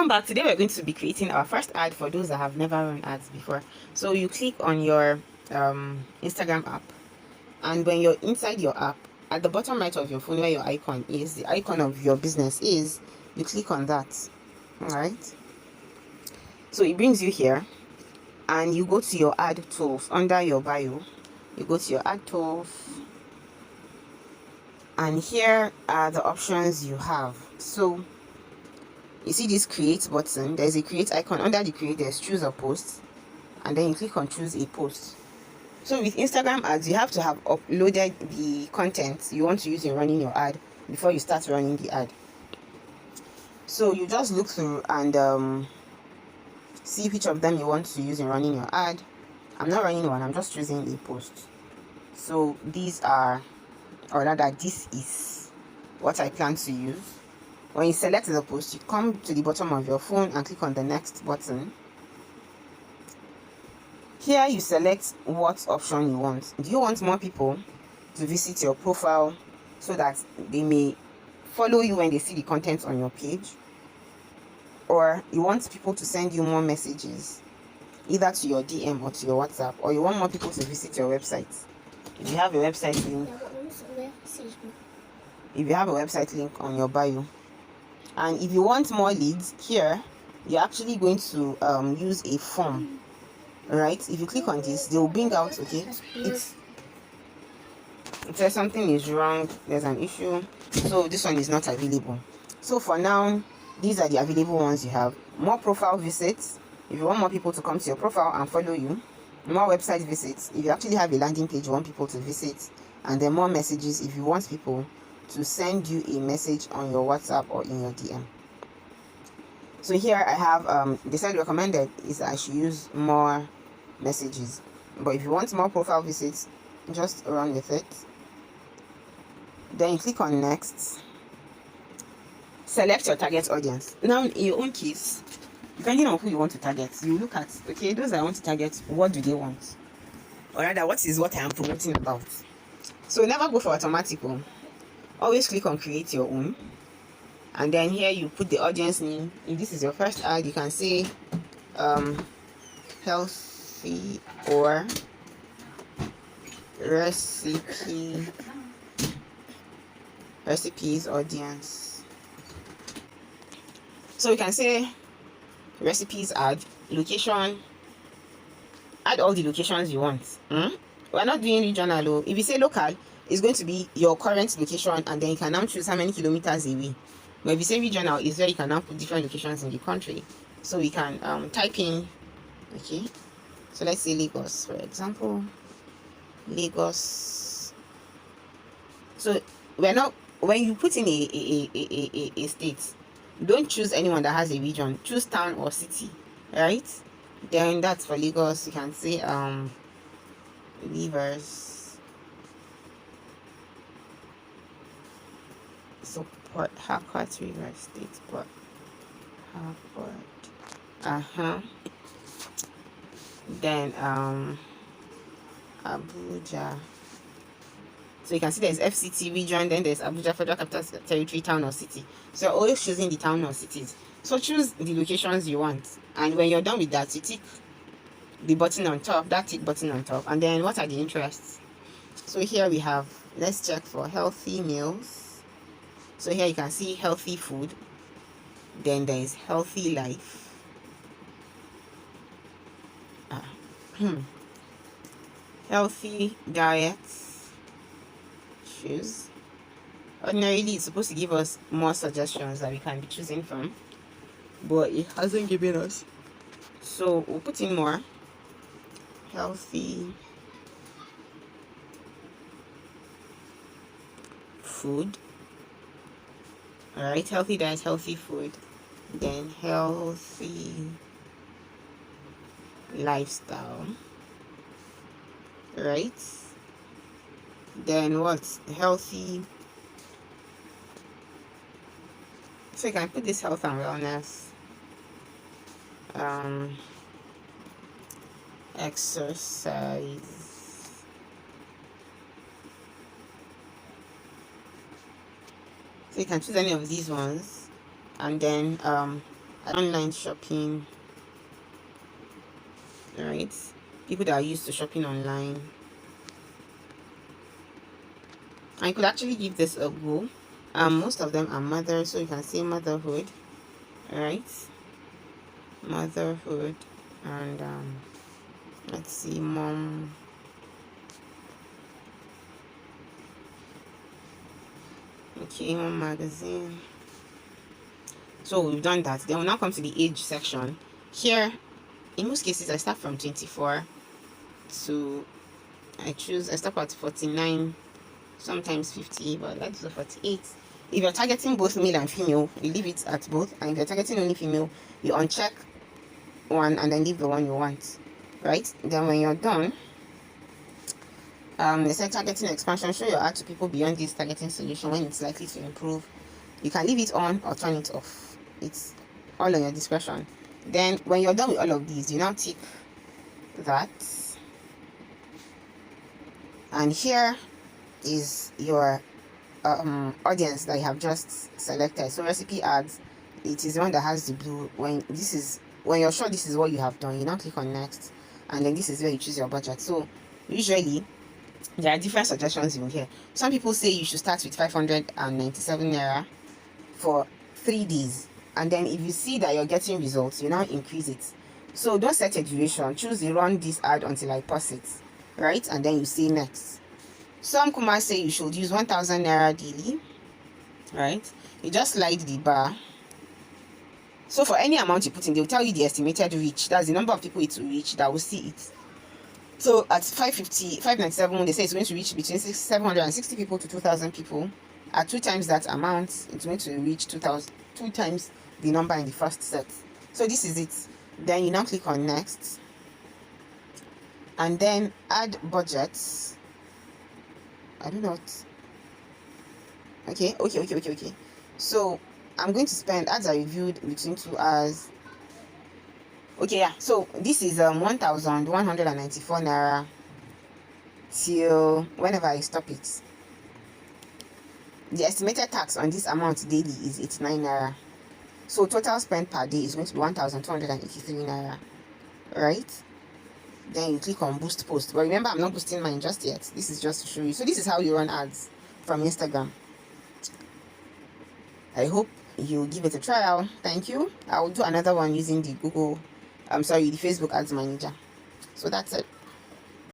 Welcome back. Today we're going to be creating our first ad for those that have never run ads before. So you click on your Instagram app, and when you're inside your app, at the bottom right of your phone where your icon is, the icon of your business is, you click on that. All right, so it brings you here, and you go to your ad tools under your bio. You go to your ad tools, and here are the options you have. So you see this create button. There's a create icon. Under the create, there's choose a post, and then you click on choose a post. So with Instagram ads, you have to have uploaded the content you want to use in running your ad before you start running the ad. So you just look through and see which of them you want to use in running your ad. I'm not running one, I'm just choosing a post. So these are, or rather this is what I plan to use. When you select the post, you come to the bottom of your phone and click on the next button. Here you select what option you want. Do you want more people to visit your profile so that they may follow you when they see the content on your page? Or you want people to send you more messages, either to your DM or to your WhatsApp? Or you want more people to visit your website? If you have a website link, on your bio. And if you want more leads, here you're actually going to use a form. Right, if you click on this, they will bring out, okay, it says something is wrong, there's an issue, so this one is not available. So for now, these are the available ones you have. More profile visits, if you want more people to come to your profile and follow you. More website visits, if you actually have a landing page you want people to visit. And then more messages, if you want people to send you a message on your WhatsApp or in your DM. So here I have they said recommended is that I should use more messages, but if you want more profile visits, just run with it. Then you click on next. Select your target audience. Now in your own case, depending on who you want to target, you look at, okay, those I want to target, what do they want, or rather what is what I am promoting about. So never go for automatic one. Always click on create your own, and then here you put the audience name. If this is your first ad, you can say healthy or recipes audience. So you can say recipes ad, location, add all the locations you want. We're not doing regional. If you say local, it's going to be your current location, and then you can now choose how many kilometers away. But if you say regional, it's where you can now put different locations in the country. So we can type in, okay, so let's say Lagos, for example. Lagos. So we're not, when you put in a state, don't choose anyone that has a region, choose town or city, right? Then that's for Lagos. You can say Rivers, so Port Harcourt, Rivers State, Port Harcourt, then Abuja. So you can see there's FCT region, then there's Abuja, Federal Capital Territory, town or city. So you're always choosing the town or cities. So choose the locations you want, and when you're done with that, you tick the button on top, that tick button on top, and then what are the interests? So here we have, let's check for healthy meals. So here you can see healthy food, then there is healthy life, healthy diets, choose. Ordinarily it's supposed to give us more suggestions that we can be choosing from, but it hasn't given us, so we'll put in more. Healthy food. All right, healthy diet, healthy food, then healthy lifestyle, right? Then what's healthy? So you can put this health and wellness, exercise, so you can choose any of these ones, and then online shopping, right? People that are used to shopping online. I could actually give this a go. Most of them are mothers, so you can say motherhood, right? Motherhood, and let's see, mom. Okay, mom magazine. So we've done that. Then we'll now come to the age section. Here, in most cases, I start from 24 to I stop at 49, sometimes 50, but let's do 48. If you're targeting both male and female, you leave it at both, and if you're targeting only female, you uncheck one and then leave the one you want, right? Then when you're done, they said targeting expansion, show your ad to people beyond this targeting solution when it's likely to improve. You can leave it on or turn it off. It's all on your discretion. Then when you're done with all of these, you now tick that, and here is your audience that you have just selected. So recipe ads, it is the one that has the blue. When you're sure this is what you have done, you now click on next, and then this is where you choose your budget. So usually there are different suggestions in here. Some people say you should start with 597 naira for 3 days, and then if you see that you're getting results, you now increase it. So don't set a duration. Choose the run this ad until I pause it, right? And then you say next. Some Kuma say you should use 1000 naira daily, right? You just slide the bar. So for any amount you put in, they'll tell you the estimated reach. That's the number of people it will reach that will see it. So at 597, they say it's going to reach between 760 people to 2000 people. At 2 times that amount, it's going to reach 2 times the number in the first set. So this is it. Then you now click on next, and then add budgets. I do not. Okay. So I'm going to spend, ads are reviewed between 2 hours. Okay, yeah. So this is 1194 naira till whenever I stop it. The estimated tax on this amount daily is 89 naira. So total spend per day is going to be 1283 naira. Right? Then you click on boost post. But remember, I'm not boosting mine just yet. This is just to show you. So this is how you run ads from Instagram. I hope you give it a trial. Thank you. I will do another one using the the Facebook Ads Manager. So that's it.